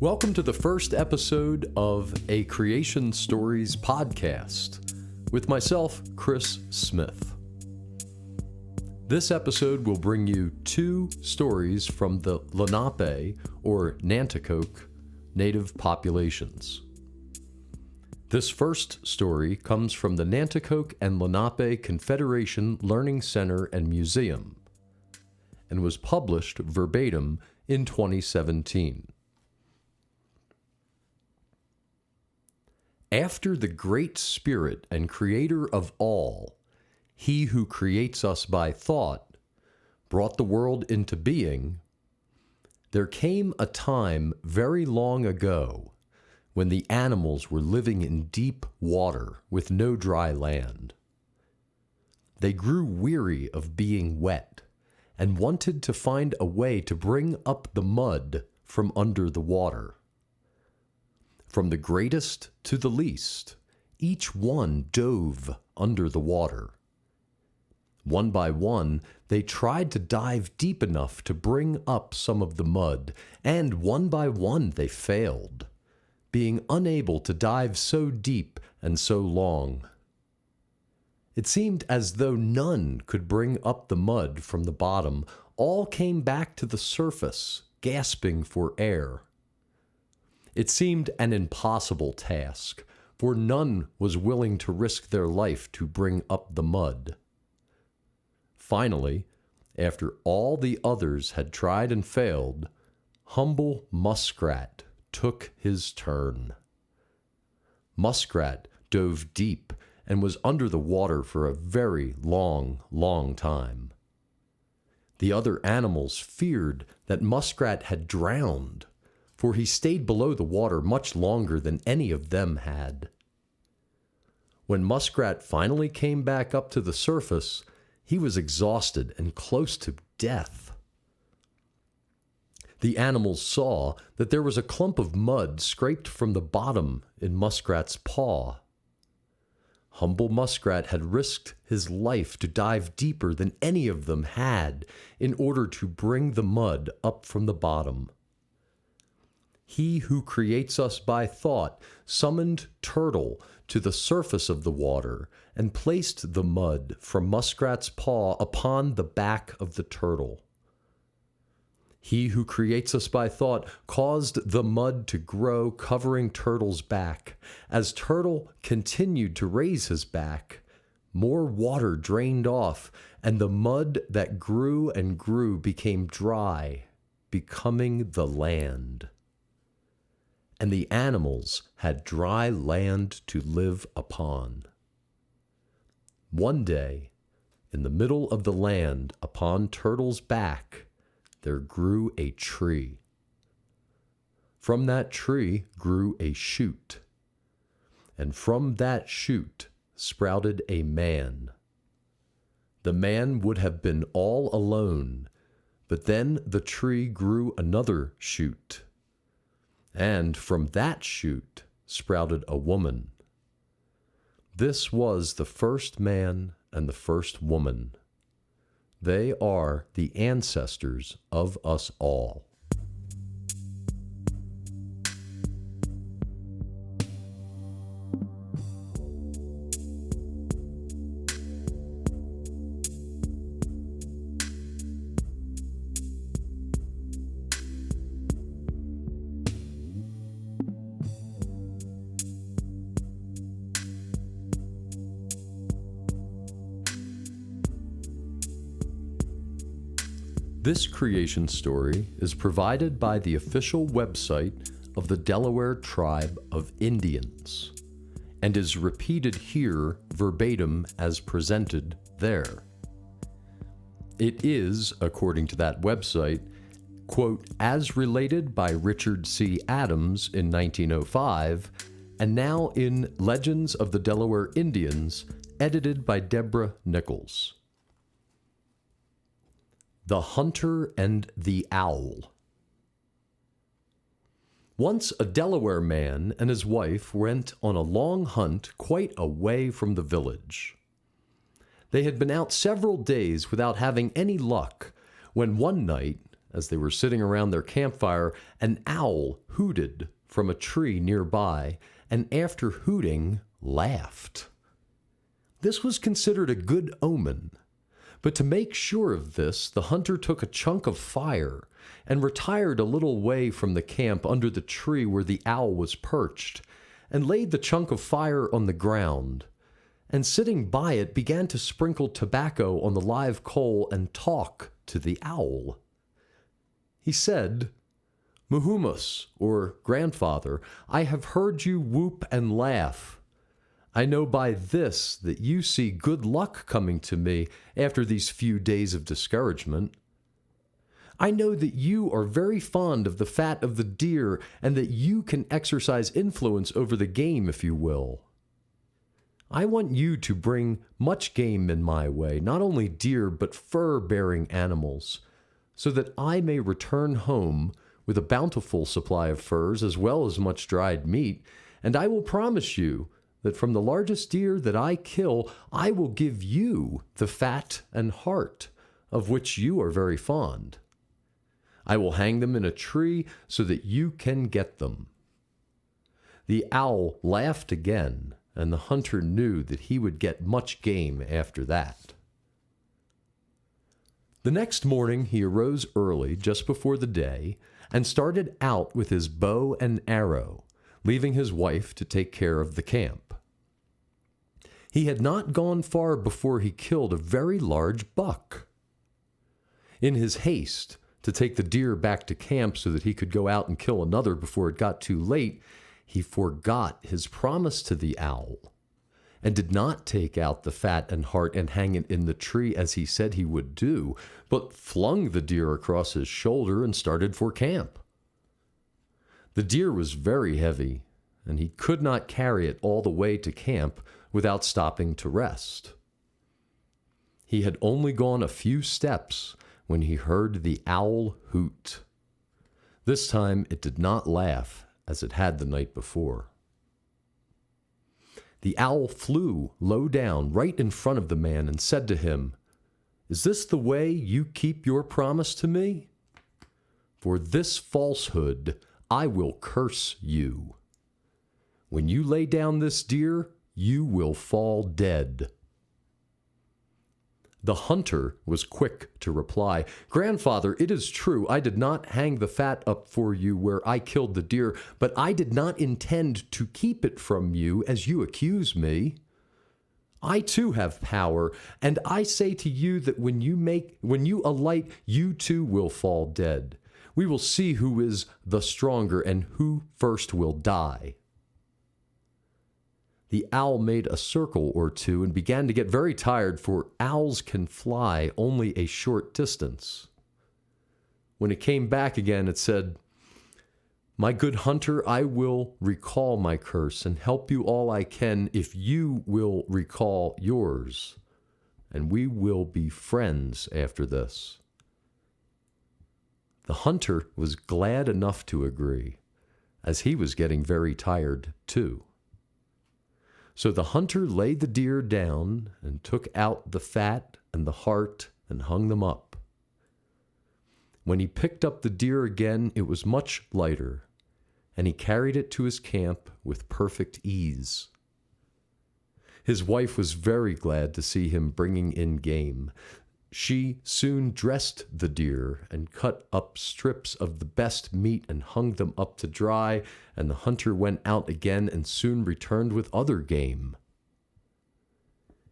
Welcome to the first episode of A Creation Stories podcast with myself, Chris Smith. This episode will bring you two stories from the Lenape or Nanticoke native populations. This first story comes from the Nanticoke and Lenape Confederation Learning Center and Museum and was published verbatim in 2017. After the Great Spirit and Creator of all, He who creates us by thought, brought the world into being, there came a time very long ago when the animals were living in deep water with no dry land. They grew weary of being wet and wanted to find a way to bring up the mud from under the water. From the greatest to the least, each one dove under the water. One by one, they tried to dive deep enough to bring up some of the mud, and one by one they failed, being unable to dive so deep and so long. It seemed as though none could bring up the mud from the bottom. All came back to the surface, gasping for air. It seemed an impossible task, for none was willing to risk their life to bring up the mud. Finally, after all the others had tried and failed, humble Muskrat took his turn. Muskrat dove deep and was under the water for a very long time. The other animals feared that Muskrat had drowned, for he stayed below the water much longer than any of them had. When Muskrat finally came back up to the surface, he was exhausted and close to death. The animals saw that there was a clump of mud scraped from the bottom in Muskrat's paw. Humble Muskrat had risked his life to dive deeper than any of them had in order to bring the mud up from the bottom. He who creates us by thought summoned Turtle to the surface of the water and placed the mud from Muskrat's paw upon the back of the turtle. He who creates us by thought caused the mud to grow, covering Turtle's back. As Turtle continued to raise his back, more water drained off, and the mud that grew and grew became dry, becoming the land. And the animals had dry land to live upon. One day, in the middle of the land, upon Turtle's back, there grew a tree. From that tree grew a shoot, and from that shoot sprouted a man. The man would have been all alone, but then the tree grew another shoot. And from that shoot sprouted a woman. This was the first man and the first woman. They are the ancestors of us all. This creation story is provided by the official website of the Delaware Tribe of Indians and is repeated here verbatim as presented there. It is, according to that website, quote, as related by Richard C. Adams in 1905, and now in Legends of the Delaware Indians, edited by Deborah Nichols. The Hunter and the Owl. Once a Delaware man and his wife went on a long hunt quite away from the village. They had been out several days without having any luck when one night, as they were sitting around their campfire, an owl hooted from a tree nearby, and after hooting, laughed. This was considered a good omen, but to make sure of this, the hunter took a chunk of fire and retired a little way from the camp under the tree where the owl was perched, and laid the chunk of fire on the ground, and sitting by it began to sprinkle tobacco on the live coal and talk to the owl. He said, "Muhumus, or grandfather, I have heard you whoop and laugh. I know by this that you see good luck coming to me after these few days of discouragement. I know that you are very fond of the fat of the deer and that you can exercise influence over the game if you will. I want you to bring much game in my way, not only deer but fur-bearing animals, so that I may return home with a bountiful supply of furs as well as much dried meat, and I will promise you that from the largest deer that I kill, I will give you the fat and heart, of which you are very fond. I will hang them in a tree so that you can get them." The owl laughed again, and the hunter knew that he would get much game after that. The next morning he arose early, just before the day, and started out with his bow and arrow, leaving his wife to take care of the camp. He had not gone far before he killed a very large buck. In his haste to take the deer back to camp so that he could go out and kill another before it got too late, he forgot his promise to the owl and did not take out the fat and heart and hang it in the tree as he said he would do, but flung the deer across his shoulder and started for camp. The deer was very heavy, and he could not carry it all the way to camp without stopping to rest. He had only gone a few steps when he heard the owl hoot. This time it did not laugh as it had the night before. The owl flew low down right in front of the man and said to him, "Is this the way you keep your promise to me? For this falsehood I will curse you. When you lay down this deer, you will fall dead." The hunter was quick to reply, "Grandfather, it is true, I did not hang the fat up for you where I killed the deer, but I did not intend to keep it from you as you accuse me. I too have power, and I say to you that when you alight, you too will fall dead. We will see who is the stronger and who first will die." The owl made a circle or two and began to get very tired, for owls can fly only a short distance. When it came back again, it said, "My good hunter, I will recall my curse and help you all I can if you will recall yours, and we will be friends after this." The hunter was glad enough to agree, as he was getting very tired too. So the hunter laid the deer down and took out the fat and the heart and hung them up. When he picked up the deer again, it was much lighter, and he carried it to his camp with perfect ease. His wife was very glad to see him bringing in game. She soon dressed the deer and cut up strips of the best meat and hung them up to dry, and the hunter went out again and soon returned with other game.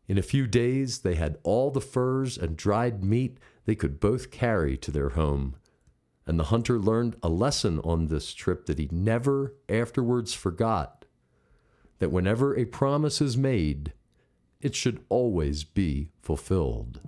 In a few days they had all the furs and dried meat they could both carry to their home, and the hunter learned a lesson on this trip that he never afterwards forgot, that whenever a promise is made, it should always be fulfilled.